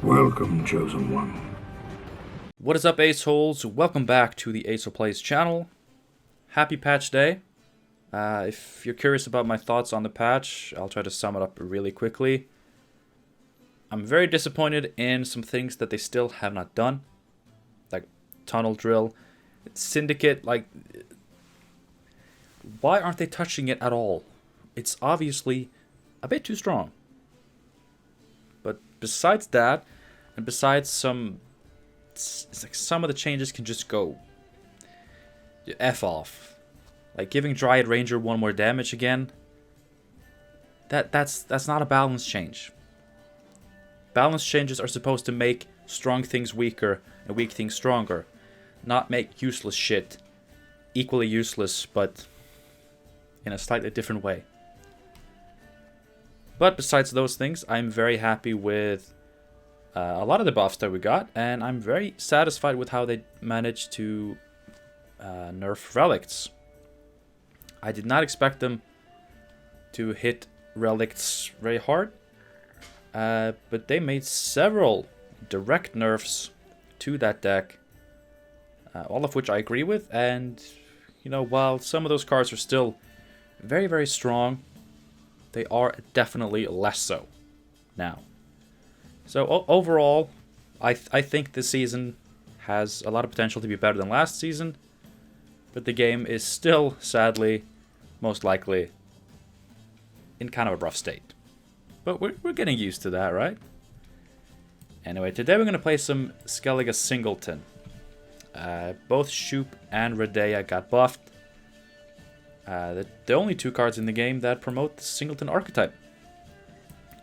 Welcome, Chosen One. What is up, aceholes? Welcome back to the Aceho Plays channel. Happy patch day. If you're curious about my thoughts on the patch, I'll try to sum it up really quickly. I'm very disappointed in some things that they still have not done. Like Tunnel Drill, Syndicate, why aren't they touching it at all? It's obviously a bit too strong. But besides that, and besides some of the changes can just go F off. Like giving Dryad Ranger one more damage again. That's not a balance change. Balance changes are supposed to make strong things weaker and weak things stronger. Not make useless shit equally useless, but in a slightly different way. But besides those things, I'm very happy with a lot of the buffs that we got, and I'm very satisfied with how they managed to nerf relicts. I did not expect them to hit relicts very hard, but they made several direct nerfs to that deck, all of which I agree with. And you know, while some of those cards are still very, very strong, they are definitely less so now. So overall, I think this season has a lot of potential to be better than last season, but the game is still, sadly, most likely, in kind of a rough state. But we're getting used to that, right? Anyway, today we're going to play some SK Singleton. Both Shupe and Radeyah got buffed. The only two cards in the game that promote the Singleton archetype.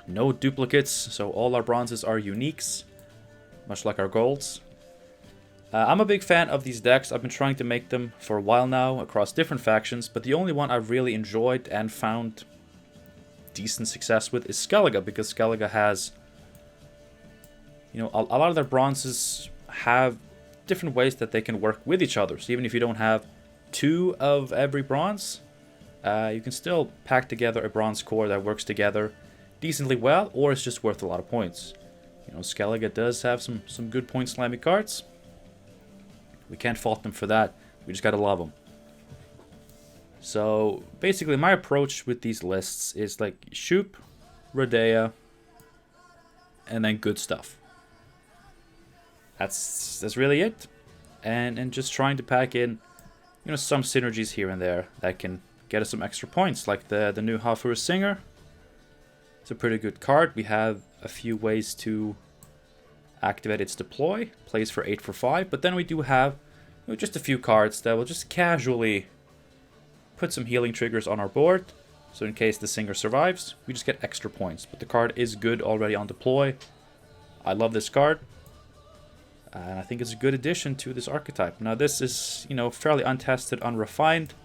No duplicates, so all our bronzes are uniques, much like our golds. I'm a big fan of these decks. I've been trying to make them for a while now across different factions, but the only one I've really enjoyed and found decent success with is Skellige, because Skellige has, you know, a lot of their bronzes have different ways that they can work with each other. So even if you don't have two of every bronze, you can still pack together a bronze core that works together decently well, or it's just worth a lot of points. You know, Skellige does have some good point slimy cards. We can't fault them for that. We just gotta love them. So basically, my approach with these lists is like Shupe, Radeyah, and then good stuff. That's really it, and just trying to pack in, you know, some synergies here and there that can get us some extra points, like the new Hafur Singer. It's a pretty good card. We have a few ways to activate its deploy. Plays for 8 for 5, but then we do have, you know, just a few cards that will just casually put some healing triggers on our board. So in case the Singer survives, we just get extra points. But the card is good already on deploy. I love this card. And I think it's a good addition to this archetype. Now this is, you know, fairly untested, unrefined.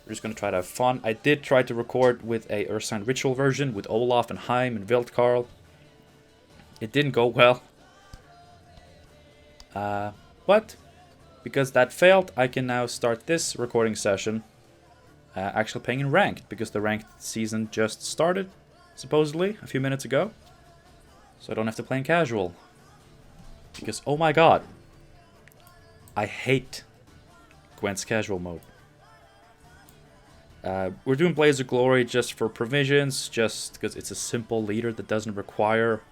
We're just going to try to have fun. I did try to record with a Ursine Ritual version with Olaf and Heim and Wildkarl. It didn't go well. But because that failed, I can now start this recording session actually playing in Ranked, because the Ranked season just started, supposedly, a few minutes ago. So I don't have to play in Casual. Because, oh my god, I hate Gwent's Casual mode. We're doing Blaze of Glory just for provisions, just because it's a simple leader that doesn't require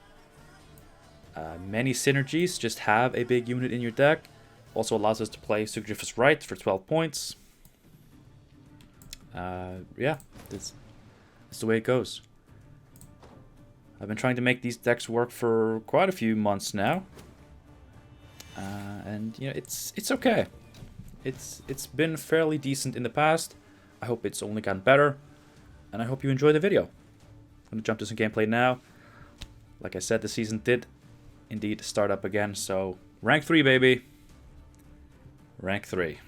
many synergies. Just have a big unit in your deck. Also allows us to play Sugriffus Right for 12 points. Yeah, that's the way it goes. I've been trying to make these decks work for quite a few months now. And you know, it's okay. It's been fairly decent in the past. I hope it's only gotten better, and I hope you enjoy the video. I'm gonna jump to some gameplay now. Like I said, the season did indeed start up again, so rank 3, baby. Rank 3.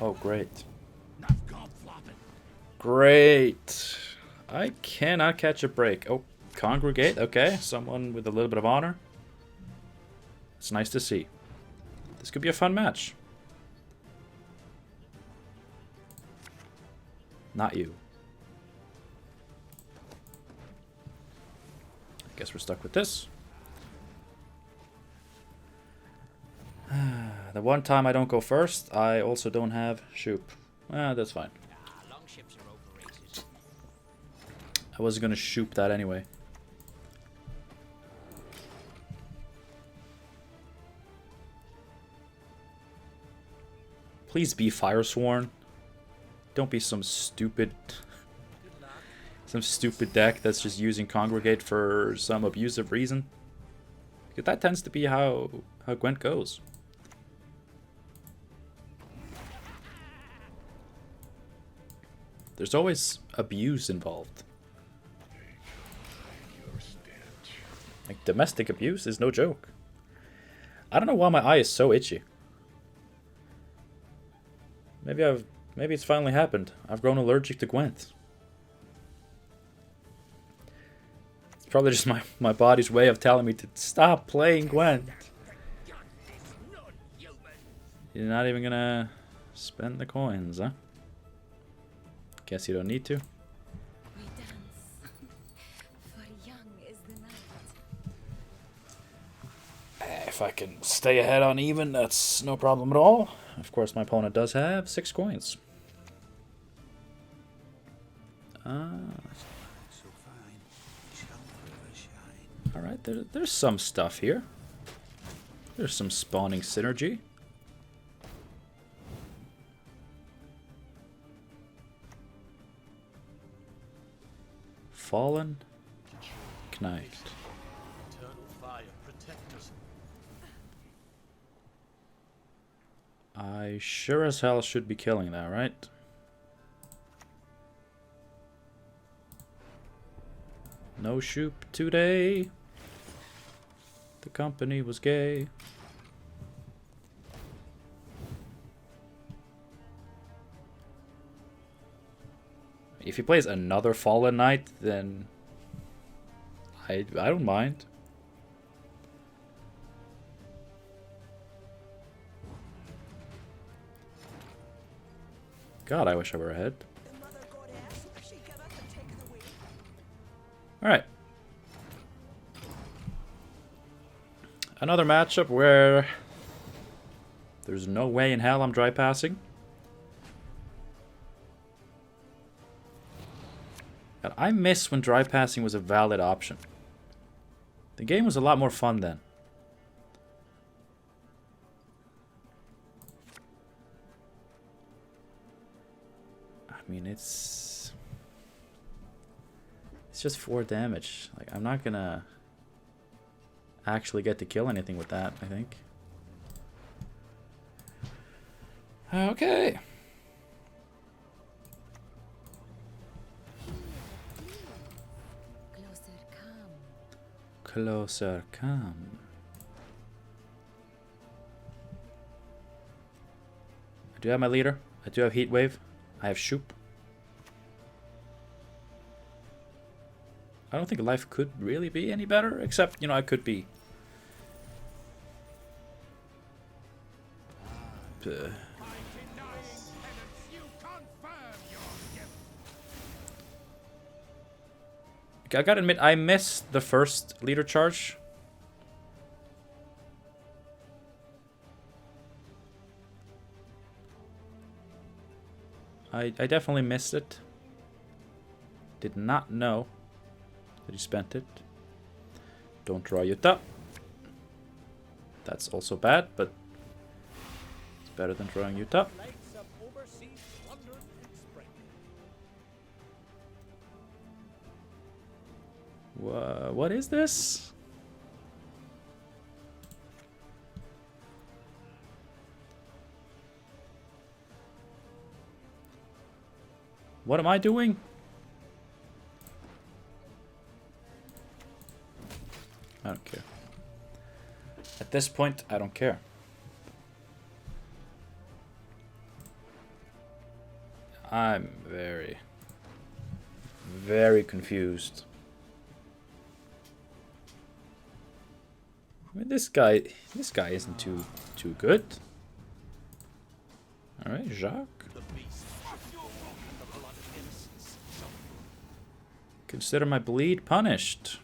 Oh, great. Great. I cannot catch a break. Oh, Congregate, okay. Someone with a little bit of honor. It's nice to see. This could be a fun match. Not you. Guess we're stuck with this. The one time I don't go first, I also don't have Shupe. That's fine. I was gonna Shupe that anyway. Please be Firesworn. Don't be some stupid deck that's just using Congregate for some abusive reason. Because that tends to be how Gwent goes. There's always abuse involved. Like, domestic abuse is no joke. I don't know why my eye is so itchy. Maybe it's finally happened. I've grown allergic to Gwent. It's probably just my body's way of telling me to stop playing Gwent. You're not even gonna spend the coins, huh? Guess you don't need to. We dance, for young is the night. If I can stay ahead on even, that's no problem at all. Of course, my opponent does have 6 coins. Alright, there's some stuff here. There's some spawning synergy. Fallen Knight. I sure as hell should be killing that, right? No Shupe today. The company was gay. If he plays another Fallen Knight, then I don't mind. God, I wish I were ahead. Alright. Another matchup where there's no way in hell I'm dry passing. God, I miss when dry passing was a valid option. The game was a lot more fun then. I mean, it's just 4 damage. Like, I'm not gonna actually get to kill anything with that, I think. Okay. Closer come. Closer come. I do have my leader. I do have Heat Wave. I have Shupe. I don't think life could really be any better, except, you know, I could be. I gotta admit, I missed the first leader charge. I definitely missed it. Did not know that he spent it. Don't draw Yuta. That's also bad, but it's better than drawing Yuta. What is this? What am I doing? I don't care. At this point, I don't care. I'm very, very confused. I mean, this guy isn't too good. All right, Jacques. Consider my bleed punished.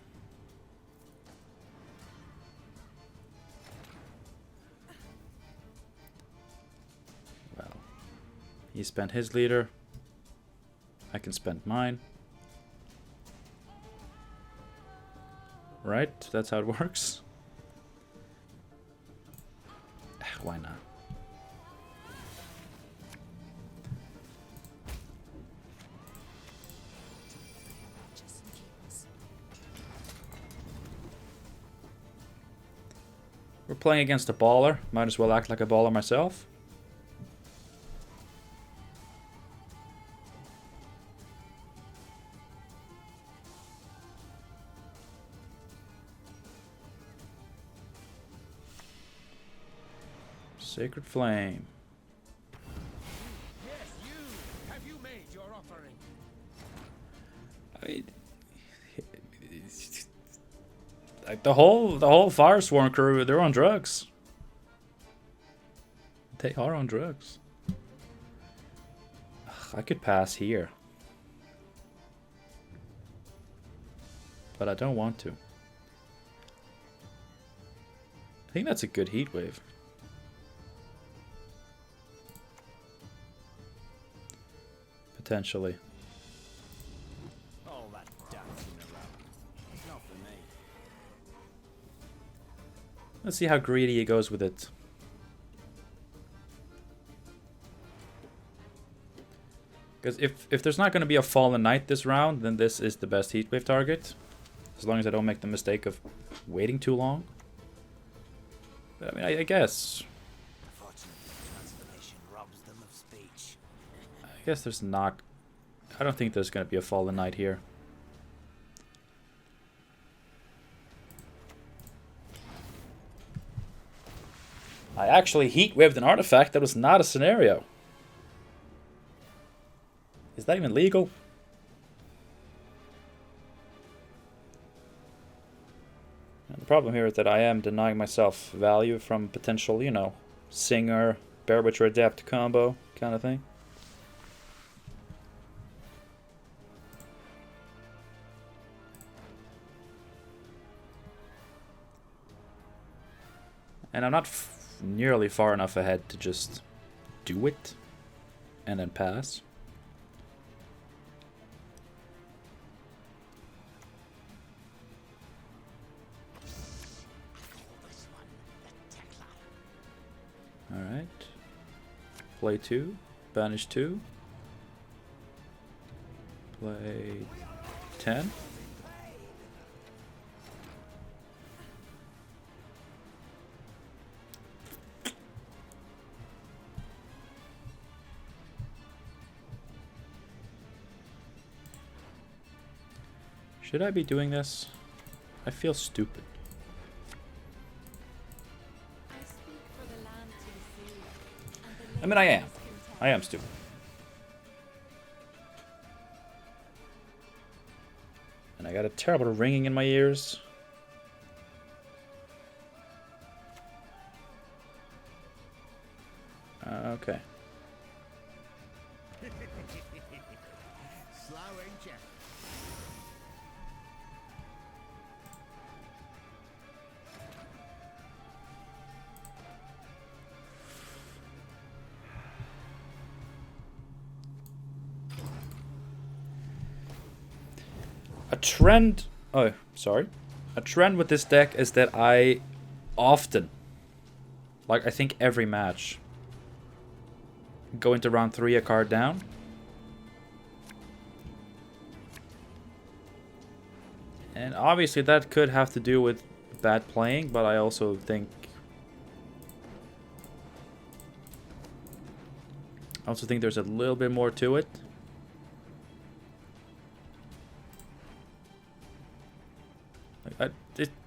He spent his leader. I can spend mine. Right? That's how it works. Why not? We're playing against a baller. Might as well act like a baller myself. Sacred Flame. Yes, you. Have you made your offering? I mean, like the whole Firesworn crew, they're on drugs. They are on drugs. Ugh, I could pass here, but I don't want to. I think that's a good heat wave. Potentially. All that dancing around. It's not for me. Let's see how greedy he goes with it. Because if there's not going to be a Fallen Knight this round, then this is the best heatwave target. As long as I don't make the mistake of waiting too long. But I mean, I guess. Unfortunately, transformation robs them of speech. I guess there's not. I don't think there's going to be a Fallen Knight here. I actually heatwaved an artifact that was not a scenario. Is that even legal? And the problem here is that I am denying myself value from potential, you know, Singer, Bear Witcher Adept combo kind of thing. And I'm not nearly far enough ahead to just do it and then pass. Alright. Play 2. Banish 2. Play 10. Should I be doing this? I feel stupid. I speak for the land to the sea, and the I mean, I am. lake is content. I am stupid. And I got a terrible ringing in my ears. Okay. Slow, ain't ya? A trend... Oh, sorry. A trend with this deck is that I often, like I think every match, go into round 3 a card down. And obviously that could have to do with bad playing, but I also think... there's a little bit more to it.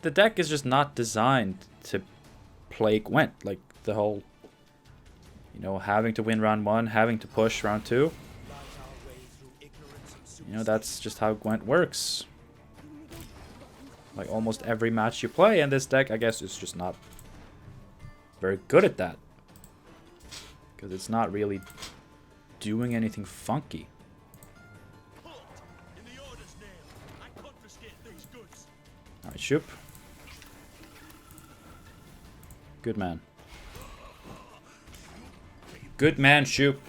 The deck is just not designed to play Gwent. Like the whole, you know, having to win round 1, having to push round 2. You know, that's just how Gwent works. Like almost every match you play, and this deck, I guess, is just not very good at that. Because it's not really doing anything funky. Alright, Shupe. Good man. Good man, Shupe.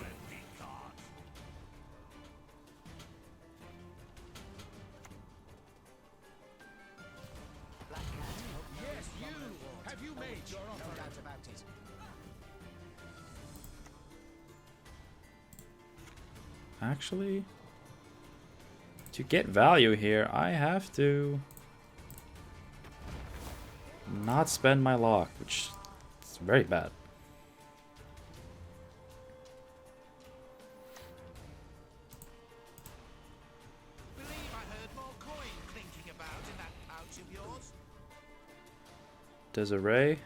Actually, to get value here, I have to not spend my lock, which is very bad. Believe I heard more coin clinking about in that pouch of yours. Desiree.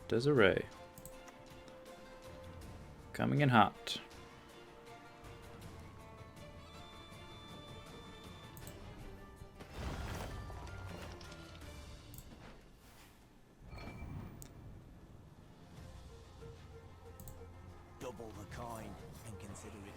Desiree. Coming in hot. Double the coin and consider it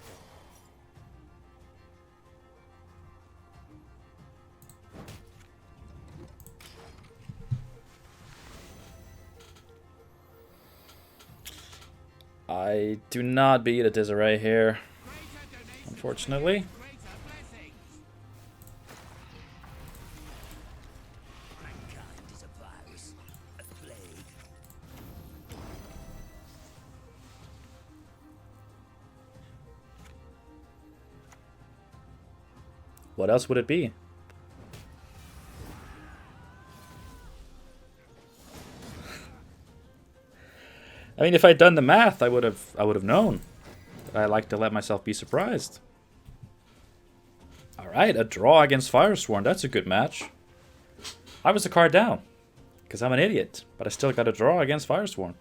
done. I do not beat a Desiree here, unfortunately. Mankind is a virus, a plague. What else would it be? I mean, if I'd done the math, I would have known. But I like to let myself be surprised. All right, a draw against Firesworn. That's a good match. I was a card down because I'm an idiot, but I still got a draw against Firesworn.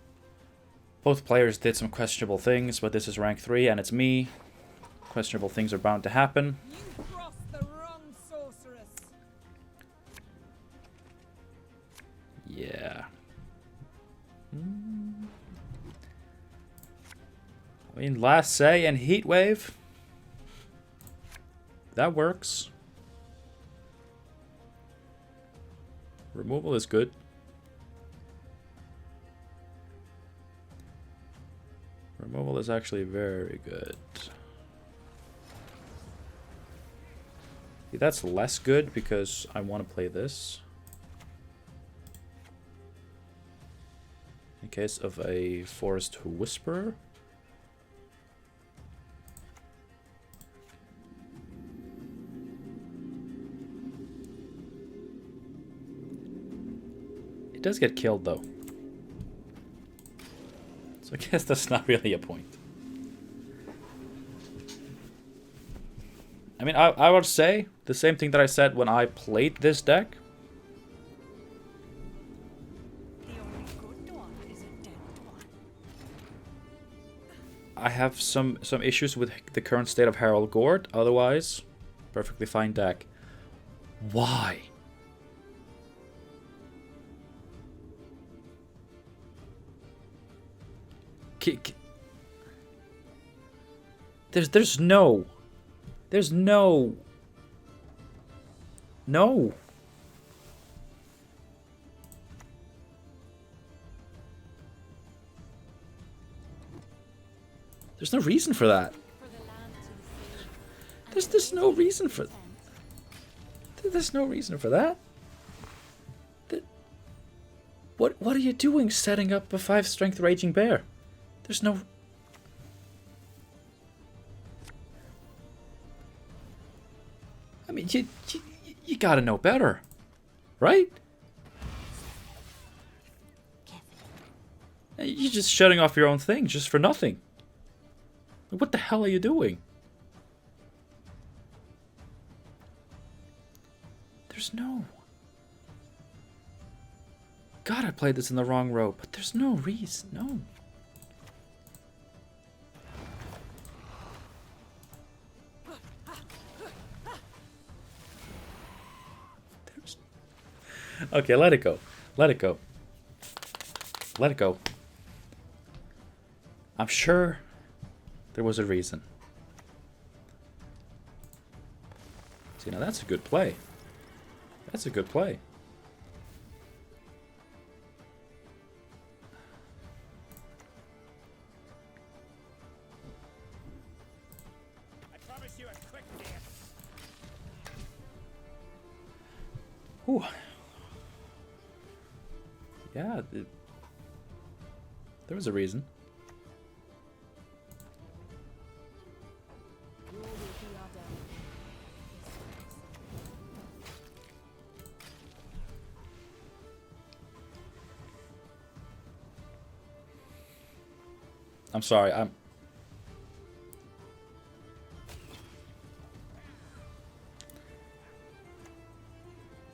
Both players did some questionable things, but this is rank 3 and it's me. Questionable things are bound to happen. You crossed the wrong sorceress. Yeah. I mean, Last Say and Heatwave. That works. Removal is good. Removal is actually very good. See, that's less good because I want to play this. In case of a Forest Whisperer. It does get killed though. So I guess that's not really a point. I mean, I would say the same thing that I said when I played this deck. The only good one is a dead one. I have some issues with the current state of Herald Gord. Otherwise, perfectly fine deck. Why? There's no. There's no reason for that. For the land to the sea. There's no reason for. There's no reason for that. What are you doing setting up a 5 strength Raging Bear? There's no. I mean, you gotta know better, right? You're just shutting off your own thing just for nothing. What the hell are you doing? There's no. God, I played this in the wrong row, but there's no reason. No. Okay, let it go. Let it go. Let it go. I'm sure there was a reason. See, now that's a good play. That's a good play. I promise you a quick death. Ooh. Yeah, there was a reason. You will I'm sorry.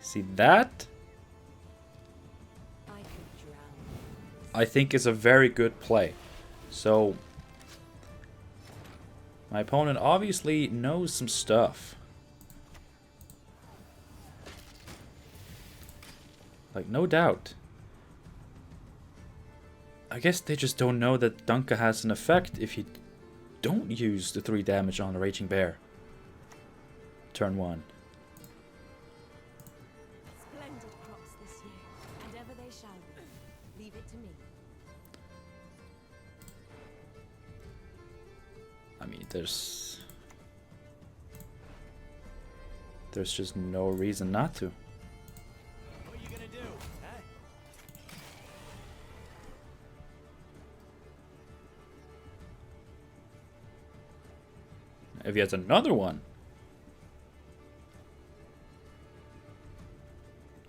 See that? I could drown. I think is a very good play. So my opponent obviously knows some stuff. Like, no doubt. I guess they just don't know that Dunka has an effect if you don't use the 3 damage on the Raging Bear. Turn 1. Splendid crops this year, and ever they shall be. Leave it to me. I mean, there's just no reason not to. What are you gonna do? Huh? If he has another one.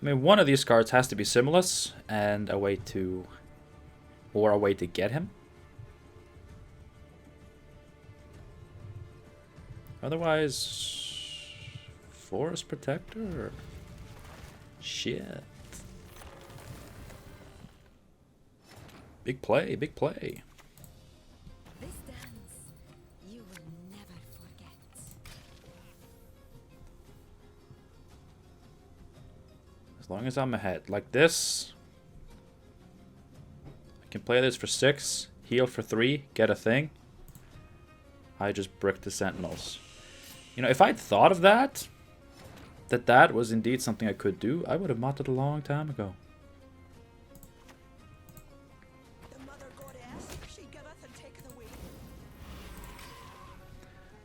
I mean, one of these cards has to be Simulus and a way to get him. Otherwise, Forest Protector. Shit. Big play, big play. This dance, you will never forget. As long as I'm ahead. Like this. I can play this for 6, heal for 3, get a thing. I just bricked the Sentinels. You know, if I'd thought of that was indeed something I could do, I would have modded a long time ago. The mother goddess, she giveth and taketh away.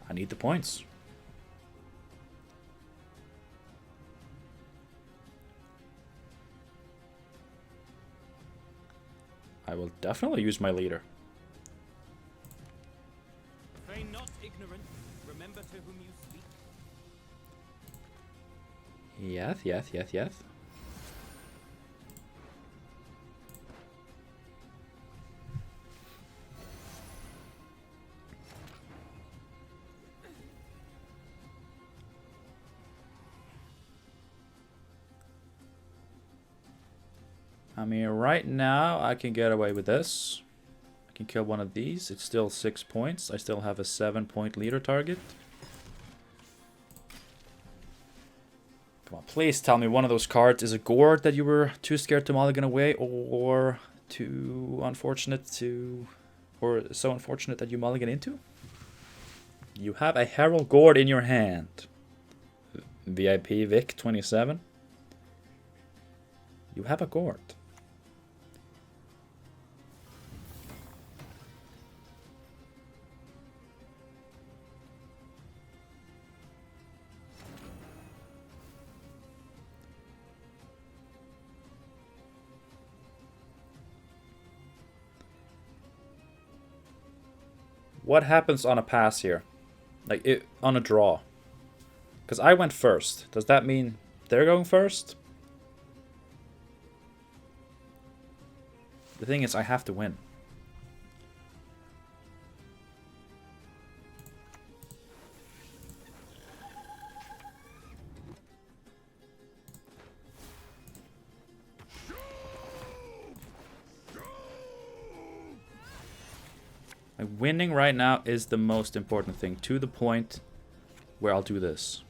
I need the points. I will definitely use my leader. Feign not ignorant. Remember to whom you speak. Yes. I mean, right now I can get away with this. I can kill one of these. It's still 6 points. I still have a 7-point leader target. Come on, please tell me one of those cards is a gourd that you were too scared to mulligan away, or too unfortunate to, or so unfortunate that you mulligan into. You have a Herald Gourd in your hand. VIP Vic 27. You have a gourd. What happens on a pass here? Like, on a draw? Because I went first. Does that mean they're going first? The thing is, I have to win. Like, winning right now is the most important thing, to the point where I'll do this.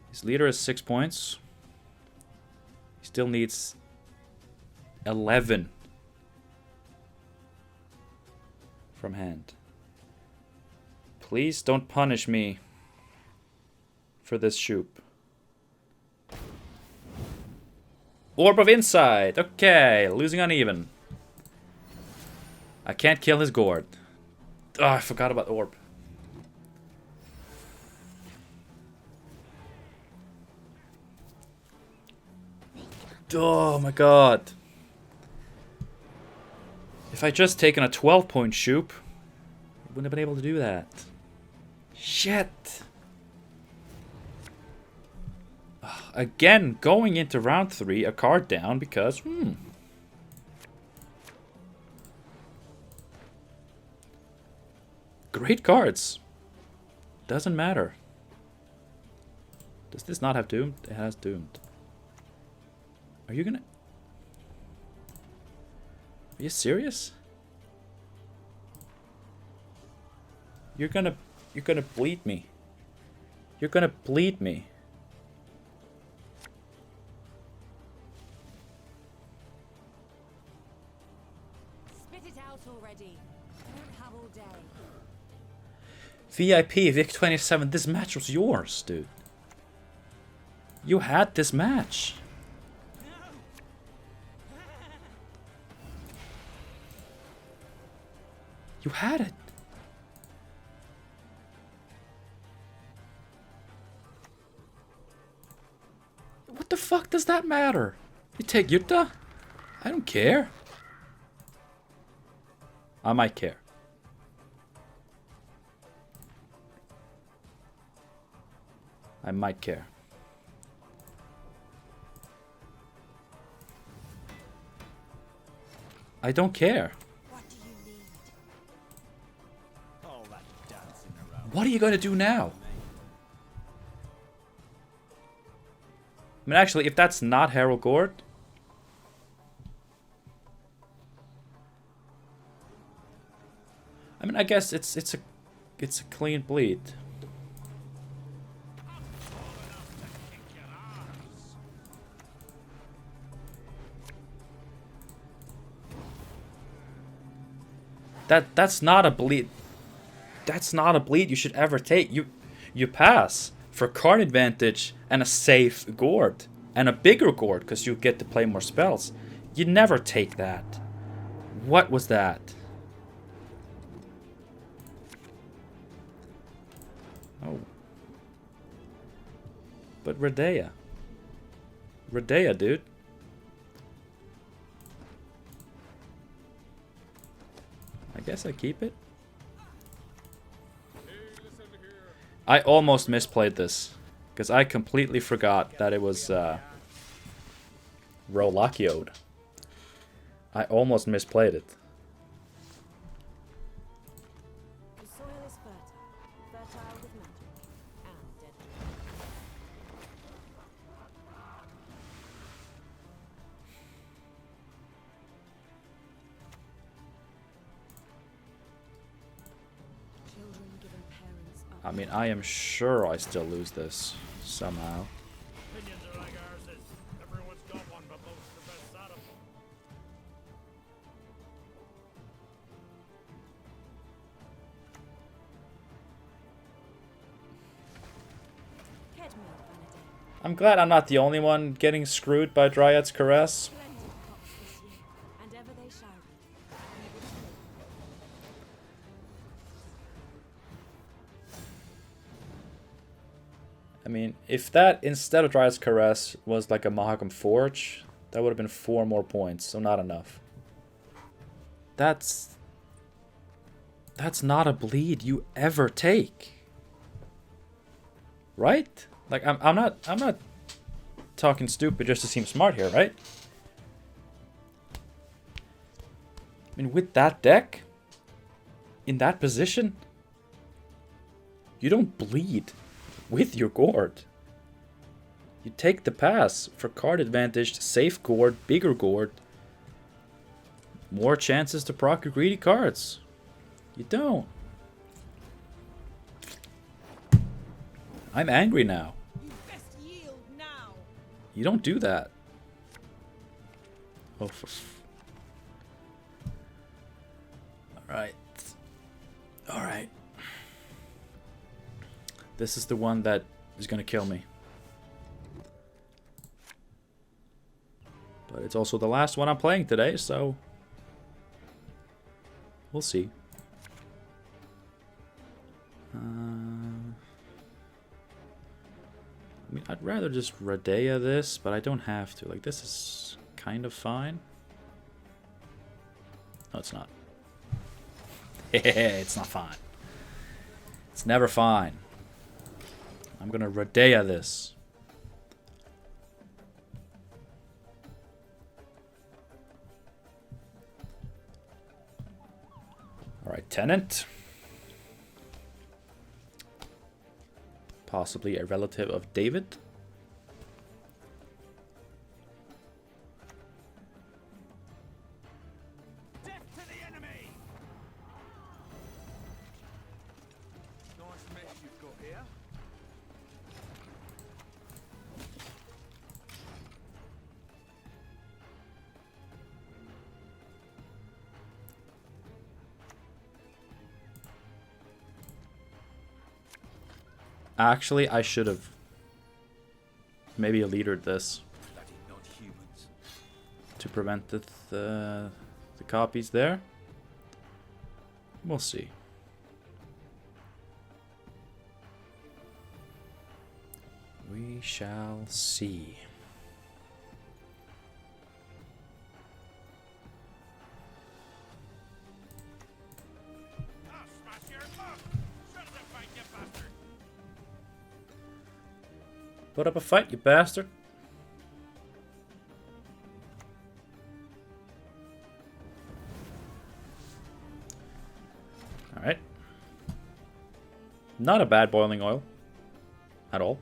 His leader is 6 points. He still needs 11 from hand. Please don't punish me for this Shupe. Orb of Insight. Okay, losing uneven. I can't kill his gourd. Oh, I forgot about the orb. Oh my god. If I just taken a 12-point Shupe, I wouldn't have been able to do that. Shit. Again, going into round 3, a card down because, great cards. Doesn't matter. Does this not have Doomed? It has Doomed. Are you gonna... Are you serious? You're gonna bleed me. You're gonna bleed me. Spit it out already. I don't have all day. VIP, Vic 27, this match was yours, dude. You had this match. You had it. What the fuck does that matter? You take Yuta? I don't care. I might care. I might care. I don't care. What do you need? All that dancing around. What are you gonna do now? I mean, actually, if that's not Herald Gord, I mean, I guess it's a clean bleed. That's not a bleed. That's not a bleed you should ever take. You pass for card advantage and a safe Gord and a bigger Gord because you get to play more spells. You never take that. What was that? Oh. But Radeyah. Radeyah, dude. I guess I keep it. I almost misplayed this because I completely forgot that it was Rolakioed. I almost misplayed it. The soil is fertile. Fertile with magic. And deadly. Children given parents up. I mean, I am sure I still lose this somehow. Opinions are like ours is. Everyone's got one, but most the best out of them. Head me, Vanity. I'm glad I'm not the only one getting screwed by Dryad's Caress. Splendid crops this year, and ever they shall be. We will see. I mean, if that instead of Dryad's Caress was like a Mahakam Forge, that would have been 4 more points, so not enough. That's not a bleed you ever take. Right? Like I'm not talking stupid just to seem smart here, right? I mean, with that deck in that position, you don't bleed with your Gord. You take the pass for card advantage, safe Gord, bigger Gord, more chances to proc your greedy cards. You don't. I'm angry now. You best yield now. You don't do that. Oh, Alright. Alright. This is the one that is gonna kill me. But it's also the last one I'm playing today, so we'll see. I mean, I'd rather just Radeyah this, but I don't have to. Like, this is kind of fine. No, it's not. It's not fine. It's never fine. I'm gonna Radeyah this. Alright, Tenant. Possibly a relative of David. Death to the enemy! Nice mess you've got here. Actually, I should have maybe leadered this Bloody non-humans. to prevent the copies there. We'll see. We shall see. I'll smash your mouth! Shut the fight, you bastard! Put up a fight, you bastard. Alright. Not a bad boiling oil. At all.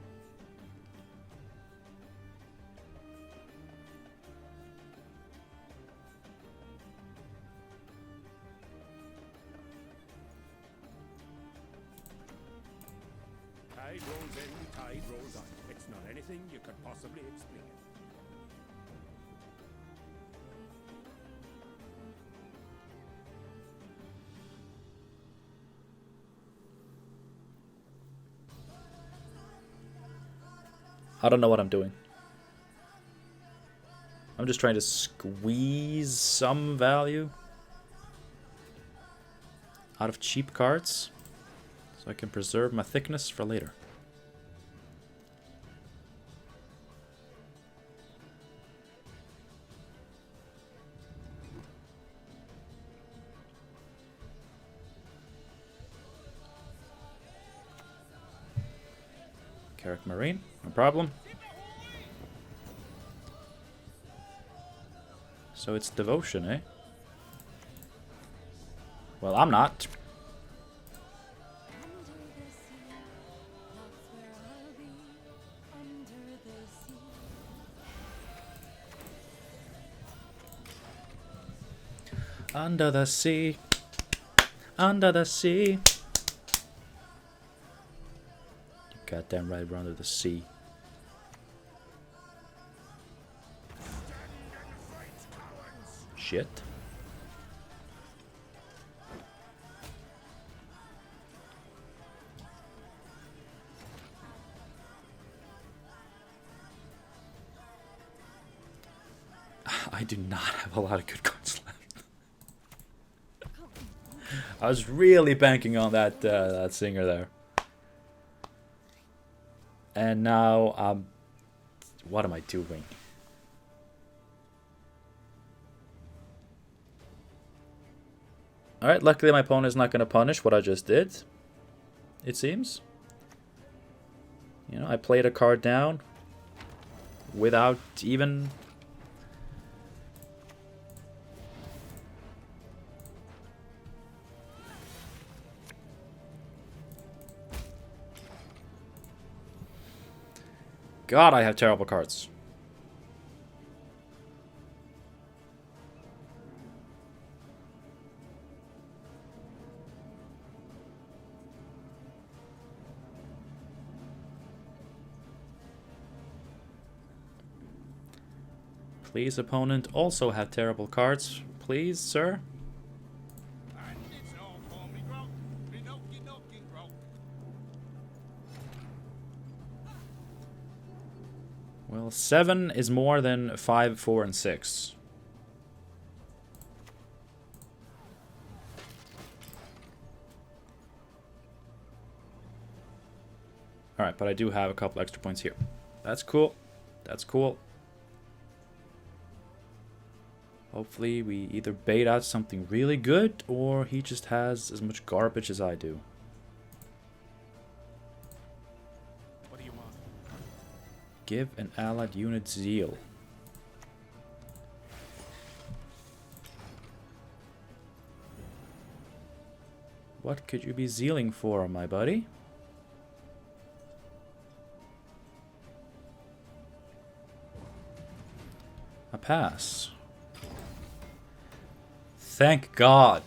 Tide rolls in, tide rolls out. It's not anything you could possibly explain. I don't know what I'm doing. I'm just trying to squeeze some value out of cheap cards so I can preserve my thickness for later. Carrick Marine, no problem. So it's devotion, eh? Well, I'm not. Under the sea, under the sea. You goddamn right, we're under the sea. Shit. I do not have a lot of good cards left. I was really banking on that that singer there. And now, what am I doing? Alright, luckily my opponent is not going to punish what I just did. It seems. You know, I played a card down without even... God, I have terrible cards. Please, opponent, also have terrible cards. Please, sir. And it's all for me, grog. Me knocky grog. Well, 7 is more than 5, 4, and 6. Alright, but I do have a couple extra points here. That's cool. That's cool. Hopefully we either bait out something really good, or he just has as much garbage as I do. What do you want? Give an allied unit Zeal. What could you be zealing for, my buddy? pass. Thank God.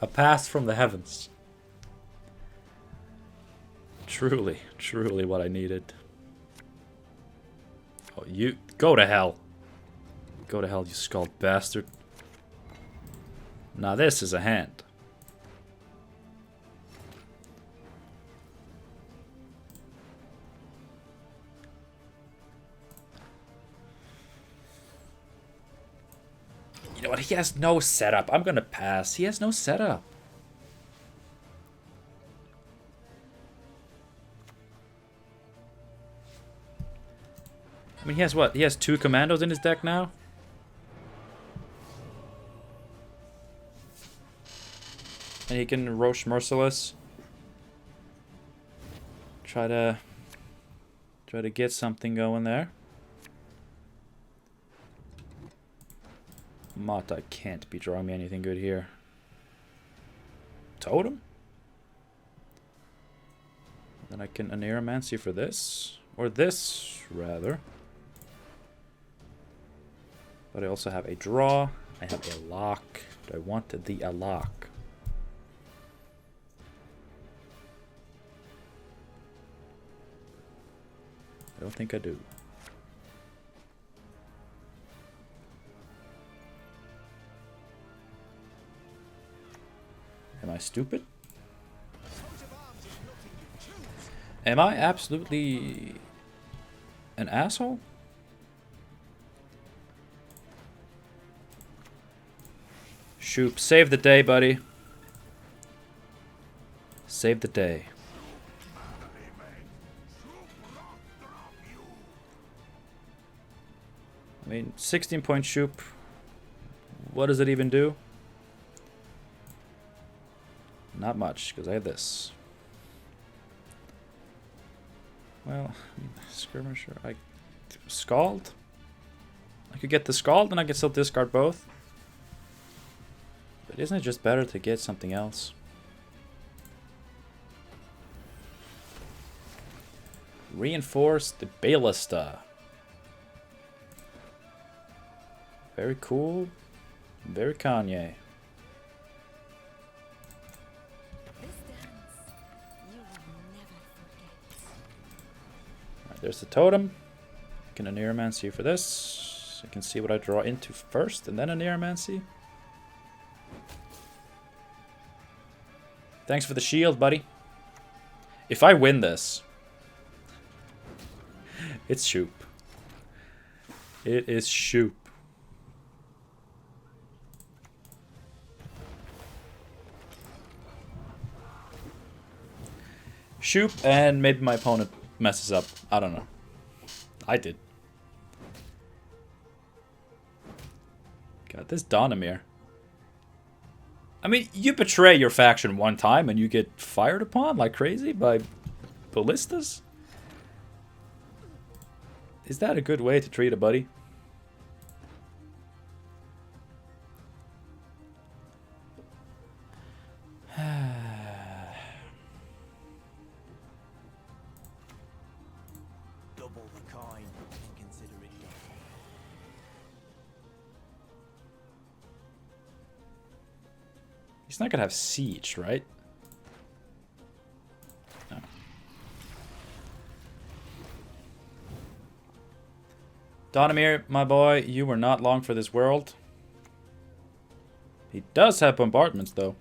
A pass from the heavens. Truly, truly what I needed. Oh, you go to hell. Go to hell, you scald bastard. Now this is a hand. You know what? He has no setup. I'm gonna pass. He has no setup. I mean, he has what? He has 2 Commandos in his deck now? And he can Roche Merciless. Try to get something going there. Mata can't be drawing me anything good here. Totem? Then I can Aneromancy for this. Or this, rather. But I also have a draw. I have a lock. Do I want the lock? I don't think I do. Am I stupid? Am I absolutely an asshole? Shupe, save the day, buddy. Save the day. I mean, 16-point Shupe. What does it even do? Not much, because I have this. Well, skirmisher. I Scald. I could get the Scald, and I could still discard both. But isn't it just better to get something else? Reinforce the Ballista. Very cool. Very Kanye. This dance, you will never forget. Alright, there's the totem. I can Aneromancy for this. I can see what I draw into first, and then Aneromancy. Thanks for the shield, buddy. If I win this, it's Shupe. It is Shupe. Shupe, and maybe my opponent messes up. I don't know. I did. God, this Donamir. I mean, you betray your faction one time and you get fired upon like crazy by ballistas? Is that a good way to treat a buddy? Double the coin and consider it done. He's not gonna have siege, right? No. Donamir, my boy, you were not long for this world. He does have bombardments, though.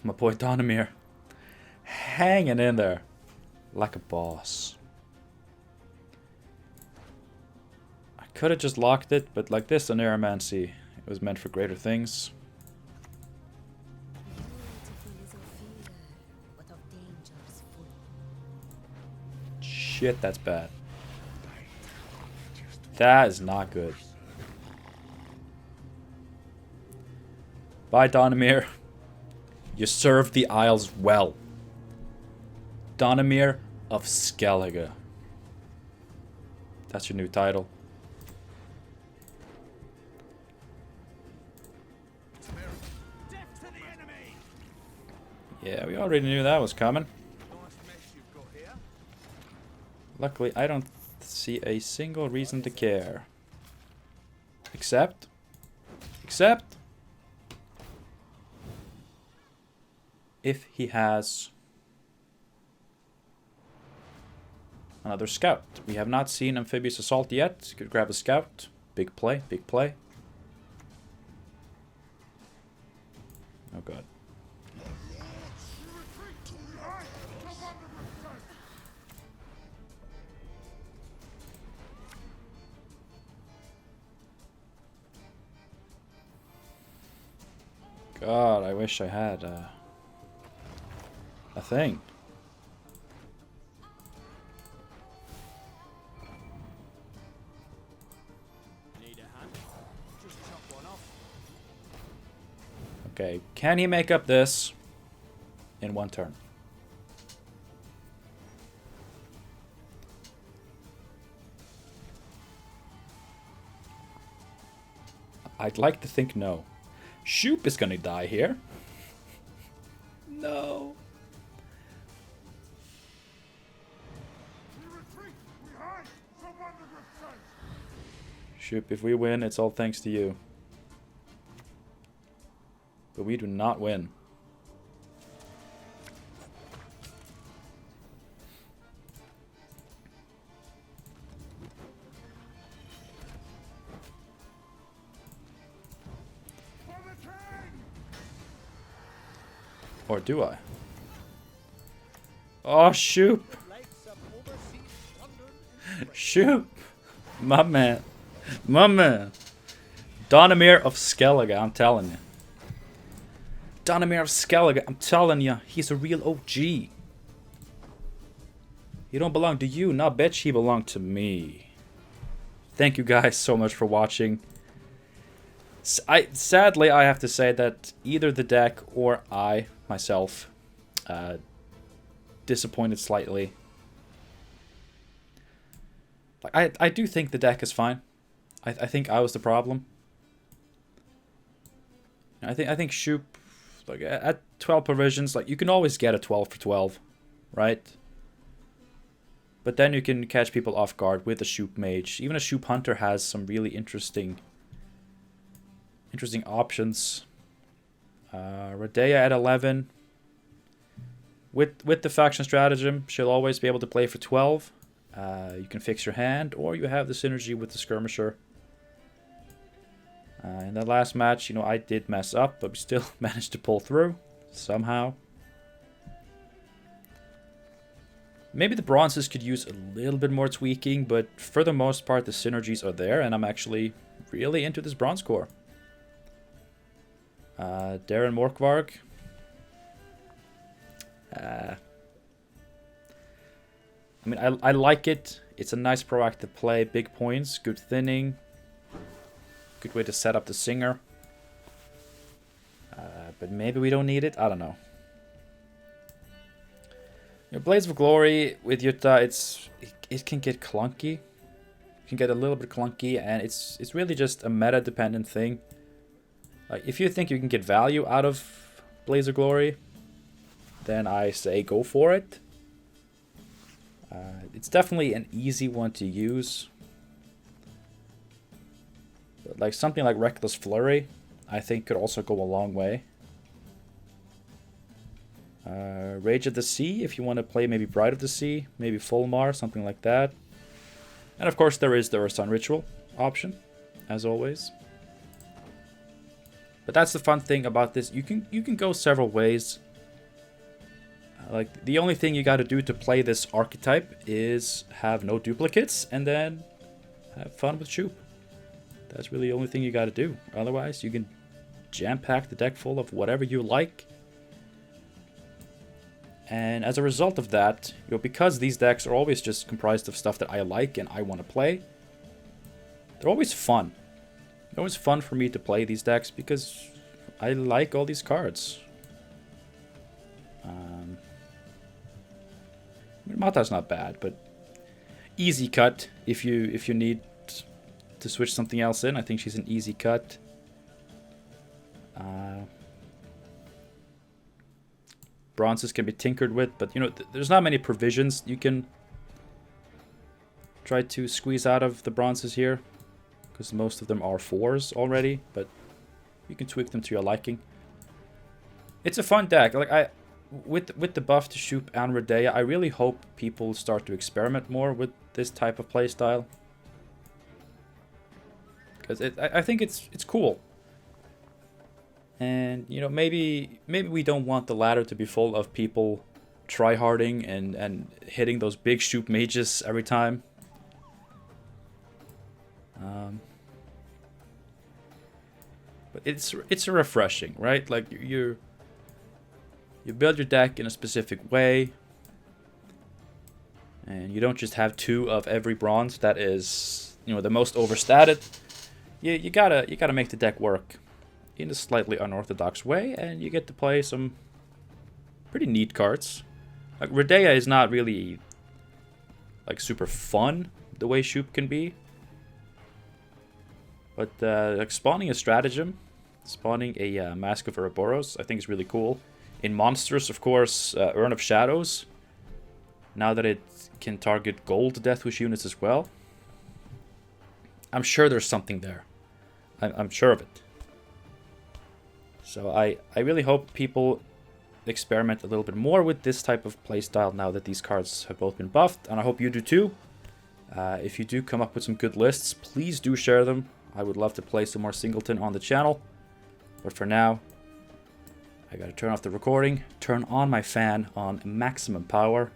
My boy Donamir. Hanging in there. Like a boss. I could have just locked it, but like this Aneromancy, it was meant for greater things. Beautiful is Ophelia, but of dangers full. Shit, that's bad. That is not good. Bye, Donamir. You served the Isles well. Donamir of Skellige. That's your new title. Death to the enemy! Yeah, we already knew that was coming. Luckily, I don't see a single reason to care. Except... if he has another scout. We have not seen amphibious assault yet. Could grab a scout. Big play, big play. Oh god. God, I wish I had a thing. Need a hand? Just chop one off. Okay, can he make up this in one turn? I'd like to think no. Shupe is gonna die here. No. Shupe, if we win, it's all thanks to you. But we do not win. Or do I? Oh, Shupe! Shupe! My man. My man. Donimir of Skellige, I'm telling you. Donimir of Skellige, I'm telling you. He's a real OG. He don't belong to you. Nah, bitch, he belonged to me. Thank you guys so much for watching. Sadly, I have to say that either the deck or I, myself, disappointed slightly. Like, I do think the deck is fine. I think I was the problem. I think Shupe, like at 12 provisions, like you can always get a 12 for 12, right? But then you can catch people off guard with a Shupe mage. Even a Shupe hunter has some really interesting options. Radeyah at 11. With the faction stratagem, she'll always be able to play for 12. You can fix your hand, or you have the synergy with the skirmisher. In that last match, you know, I did mess up, but we still managed to pull through somehow. Maybe the bronzes could use a little bit more tweaking, but for the most part, the synergies are there, and I'm actually really into this bronze core. Darren Morkvarg. I mean, I like it. It's a nice proactive play, big points, good thinning. Good way to set up the singer. But maybe we don't need it. I don't know. You know, Blades of Glory with Yuta, it can get clunky. It can get a little bit clunky, and it's really just a meta-dependent thing. Like, if you think you can get value out of Blades of Glory, then I say go for it. It's definitely an easy one to use. But like something like Reckless Flurry, I think could also go a long way. Rage of the Sea, if you want to play maybe Bride of the Sea, maybe Fulmar, something like that. And of course there is the Ursun Ritual option, as always. But that's the fun thing about this. You can go several ways. Like, the only thing you got to do to play this archetype is have no duplicates and then have fun with Shupe. That's really the only thing you got to do. Otherwise, you can jam-pack the deck full of whatever you like. And as a result of that, you know, because these decks are always just comprised of stuff that I like and I want to play, they're always fun. They're always fun for me to play these decks because I like all these cards. Mata's not bad, but easy cut if you need to switch something else in. I think she's an easy cut. Bronzes can be tinkered with, but you know, there's not many provisions you can try to squeeze out of the bronzes here, because most of them are 4s already, but you can tweak them to your liking. It's a fun deck. Like with the buff to Shupe and Radeyah, I really hope people start to experiment more with this type of playstyle, because I think it's cool. And you know, maybe we don't want the ladder to be full of people tryharding and hitting those big Shupe mages every time. But it's refreshing, right? Like you build your deck in a specific way, and you don't just have 2 of every bronze that is, you know, the most overstated. You gotta make the deck work in a slightly unorthodox way, and you get to play some pretty neat cards. Like Radeyah is not really like super fun the way Shupe can be, but like spawning a stratagem, spawning a Mask of Ouroboros, I think is really cool. In monsters, of course, Urn of Shadows, now that it can target gold Deathwish units as well. I'm sure there's something there. I'm sure of it. So I really hope people experiment a little bit more with this type of playstyle now that these cards have both been buffed, and I hope you do too. If you do come up with some good lists, please do share them. I would love to play some more Singleton on the channel. But for now, I gotta turn off the recording, turn on my fan on maximum power,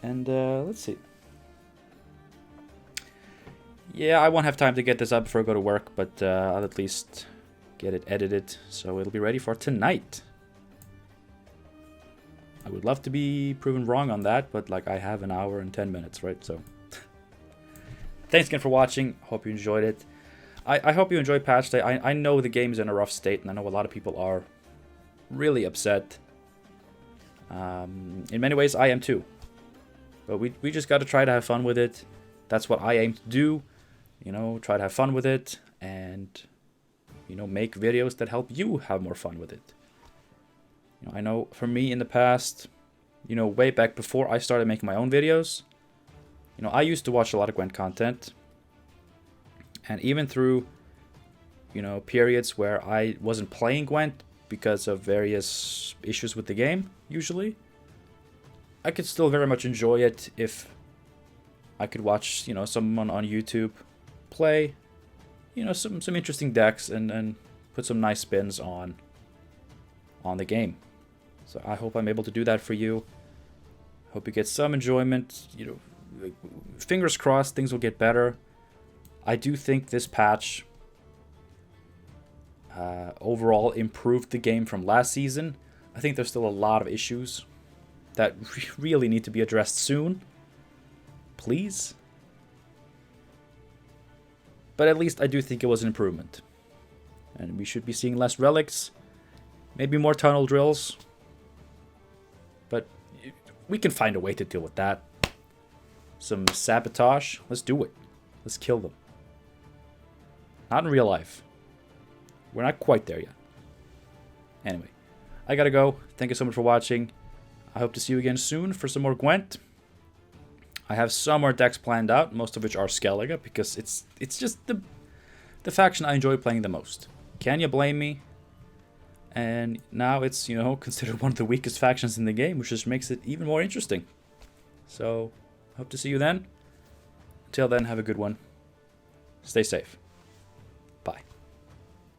and let's see. Yeah, I won't have time to get this up before I go to work, but I'll at least get it edited so it'll be ready for tonight. I would love to be proven wrong on that, but like I have an hour and 10 minutes, right? So thanks again for watching. Hope you enjoyed it. I hope you enjoyed patch day. I know the game is in a rough state, and I know a lot of people are really upset. In many ways, I am too. But we just got to try to have fun with it. That's what I aim to do. You know, try to have fun with it, and you know, make videos that help you have more fun with it. You know, I know for me in the past, you know, way back before I started making my own videos, you know, I used to watch a lot of Gwent content. And even through, you know, periods where I wasn't playing Gwent because of various issues with the game, usually, I could still very much enjoy it if I could watch, you know, someone on YouTube play, you know, some interesting decks and put some nice spins on the game. So I hope I'm able to do that for you. Hope you get some enjoyment. You know, fingers crossed things will get better. I do think this patch overall improved the game from last season. I think there's still a lot of issues that really need to be addressed soon. Please. But at least I do think it was an improvement. And we should be seeing less relics. Maybe more tunnel drills. But we can find a way to deal with that. Some sabotage. Let's do it. Let's kill them. Not in real life. We're not quite there yet. Anyway, I gotta go. Thank you so much for watching. I hope to see you again soon for some more Gwent. I have some more decks planned out, most of which are Skellige, because it's just the faction I enjoy playing the most. Can you blame me? And now it's, you know, considered one of the weakest factions in the game, which just makes it even more interesting. So, hope to see you then. Until then, have a good one. Stay safe. Bye.